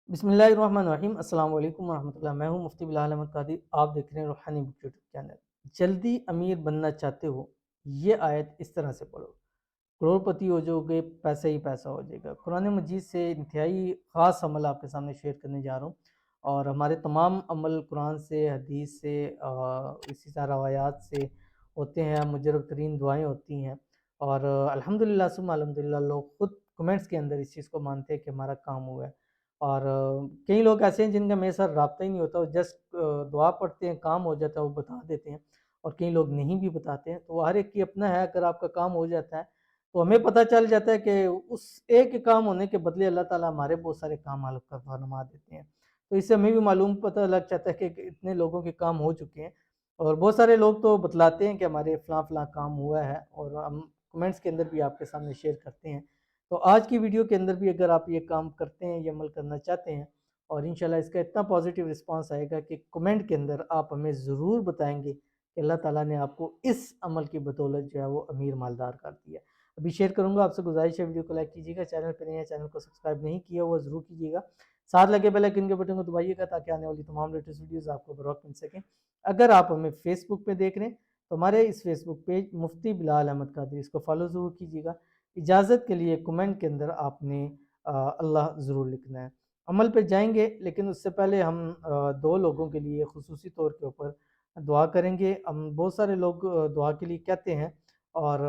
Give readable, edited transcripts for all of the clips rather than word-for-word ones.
बिस्मिल्लाहिर्रहमानिर्रहीम। अस्सलाम वालेकुम वरहमतुल्लाह। मैं हूं मुफ्ती बिलाल अहमद कादिर। आप देख रहे हैं रूहानी बुक यूट्यूब चैनल। जल्दी अमीर बनना चाहते हो, ये आयत इस तरह से पढ़ो, करोड़पति हो जाओगे, पैसा ही पैसा हो जाएगा। कुरान मजीद से इंतहाई ख़ास अमल आपके सामने शेयर करने जा रहा हूँ। और हमारे तमाम अमल कुरान से, हदीस से, इसी तरह रवायात से होते हैं। मुजरब तरीन दुआएँ होती हैं। और अल्हम्दुलिल्लाह सुम्मा अल्हम्दुलिल्लाह, लोग खुद कमेंट्स के अंदर इस चीज़ को मानते हैं कि हमारा काम हुआ है। और कई लोग ऐसे हैं जिनका मेरे साथ राब्ता ही नहीं होता, वो जस्ट दुआ पढ़ते हैं, काम हो जाता है, वो बता देते हैं। और कई लोग नहीं भी बताते हैं, तो हर एक की अपना है। अगर आपका काम हो जाता है तो हमें पता चल जाता है कि उस एक काम होने के बदले अल्लाह ताला हमारे बहुत सारे काम हल्का फरमा देते हैं। तो इससे हमें भी मालूम पता लग जाता है कि इतने लोगों के काम हो चुके हैं। और बहुत सारे लोग तो बतलाते हैं कि हमारे फ़लाँ फ़लाँ काम हुआ है, और हम कमेंट्स के अंदर भी आपके सामने शेयर करते हैं। तो आज की वीडियो के अंदर भी अगर आप ये काम करते हैं, ये अमल करना चाहते हैं, और इंशाल्लाह इसका इतना पॉजिटिव रिस्पांस आएगा कि कमेंट के अंदर आप हमें ज़रूर बताएंगे कि अल्लाह ताला ने आपको इस अमल की बदौलत जो है वो अमीर मालदार कर दिया। अभी शेयर करूंगा, आपसे गुजारिश है वीडियो को लाइक कीजिएगा, चैनल पर नए हैं चैनल को सब्सक्राइब नहीं किया हुआ ज़रूर कीजिएगा, साथ लगे बेल आइकन के बटन को दबाइएगा ताकि आने वाली तमाम लेटेस्ट वीडियोज़ आपको बर वक्त मिल सकें। अगर आप हमें फेसबुक पे देख रहे हैं तो हमारे इस फेसबुक पेज मुफ्ती बिलाल अहमद कादरी, इसको फॉलो ज़रूर कीजिएगा। इजाज़त के लिए कमेंट के अंदर आपने अल्लाह ज़रूर लिखना है। अमल पे जाएंगे, लेकिन उससे पहले हम दो लोगों के लिए खुसूसी तौर के ऊपर दुआ करेंगे। हम बहुत सारे लोग दुआ के लिए कहते हैं और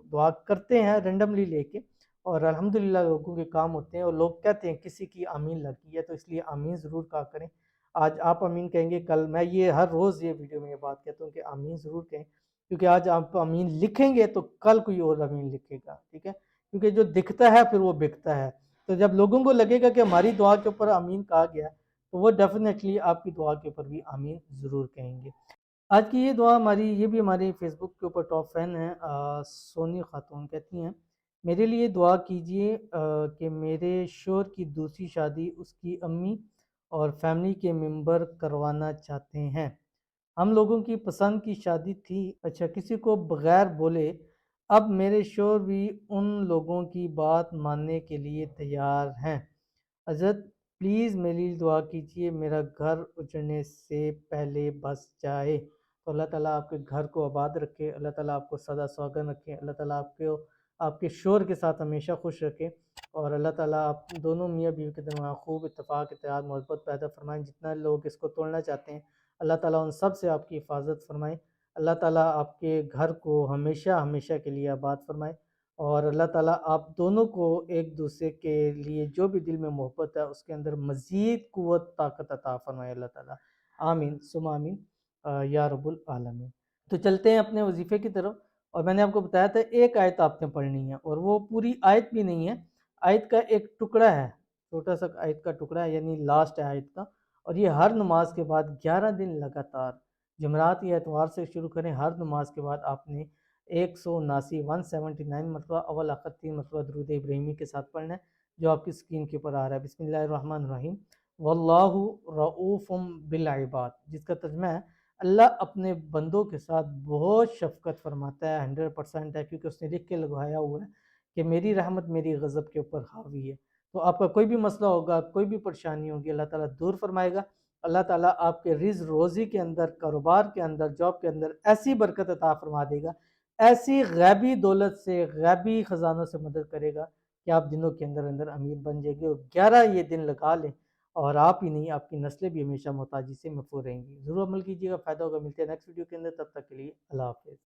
दुआ करते हैं रेंडमली लेके, और अल्हम्दुलिल्लाह लोगों के काम होते हैं। और लोग कहते हैं किसी की आमीन लगी है, तो इसलिए आमीन ज़रूर कहा करें। आज आप आमीन कहेंगे, कल मैं, ये हर रोज़ ये वीडियो में ये बात कहता हूँ कि आमीन ज़रूर कहें, क्योंकि आज आप अमीन लिखेंगे तो कल कोई और अमीन लिखेगा, ठीक है। क्योंकि जो दिखता है फिर वो बिकता है। तो जब लोगों को लगेगा कि हमारी दुआ के ऊपर अमीन कहा गया, तो वो डेफिनेटली आपकी दुआ के ऊपर भी आमीन ज़रूर कहेंगे। आज की ये दुआ हमारी, ये भी हमारी फेसबुक के ऊपर टॉप फैन है, सोनी खातून कहती हैं, मेरे लिए दुआ कीजिए कि मेरे शोहर की दूसरी शादी उसकी अम्मी और फैमिली के मेंबर करवाना चाहते हैं। हम लोगों की पसंद की शादी थी, अच्छा किसी को बगैर बोले। अब मेरे शोहर भी उन लोगों की बात मानने के लिए तैयार हैं। हज़रत प्लीज़ मेरे लिए दुआ कीजिए, मेरा घर उजड़ने से पहले बस जाए। तो अल्लाह ताला आपके घर को आबाद रखे, अल्लाह ताला आपको सदा सुहागन रखे, अल्लाह ताला आपको आपके शोहर के साथ हमेशा खुश रखे। और अल्लाह ताला आप दोनों मियाँ बीवी के दरमियान खूब इत्तेफाक, इत्तेहाद, मोहब्बत पैदा फरमाएँ। जितना लोग इसको तोड़ना चाहते हैं, अल्लाह ताला उन सब से आपकी हिफाजत फरमाए। अल्लाह ताला आपके घर को हमेशा हमेशा के लिए आबाद फरमाए। और अल्लाह ताला आप दोनों को एक दूसरे के लिए जो भी दिल में मोहब्बत है उसके अंदर मज़ीद क़ुव्वत ताकत अता फरमाए अल्लाह ताला। आमीन सुम्मा आमीन या रब्बुल आलमीन। तो चलते हैं अपने वजीफ़े की तरफ। और मैंने आपको बताया था एक आयत आपने पढ़नी है, और वो पूरी आयत भी नहीं है, आयत का एक टुकड़ा है, छोटा सा आयत का टुकड़ा है, यानी लास्ट है आयत का। और ये हर नमाज के बाद 11 दिन लगातार, जमरात या एतवार से शुरू करें, हर नमाज के बाद आपने 179 179 मरतबा अव्वल आखिर 3 मरतबा दुरूद इब्राहिमी के साथ पढ़ना है, जो आपकी स्क्रीन के ऊपर आ रहा है। बिस्मिल्लाहिर्रहमानिर्रहीम, वल्लाहु रऊफ़ुम बिल इबाद, जिसका तर्जुमा है अल्लाह अपने बंदों के साथ बहुत शफ़क़त फरमाता है। 100% है, क्योंकि उसने लिख के लगवाया हुआ है कि मेरी रहमत मेरी गज़ब के ऊपर हावी है। तो आपका कोई भी मसला होगा, कोई भी परेशानी होगी, अल्लाह ताला दूर फरमाएगा। अल्लाह ताला आपके रिज़्क़ रोज़ी के अंदर, कारोबार के अंदर, जॉब के अंदर ऐसी बरकत अता फरमा देगा, ऐसी गैबी दौलत से, गैबी ख़ज़ानों से मदद करेगा कि आप दिनों के अंदर अंदर अमीर बन जाएंगे। और 11 ये दिन लगा लें, और आप ही नहीं, आपकी नस्लें भी हमेशा मोहताजी से महफूज रहेंगी। ज़रूर अमल कीजिएगा, फ़ायदा होगा। मिलते हैं नेक्स्ट वीडियो के अंदर, तब तक के लिए अल्लाह हाफ़िज़।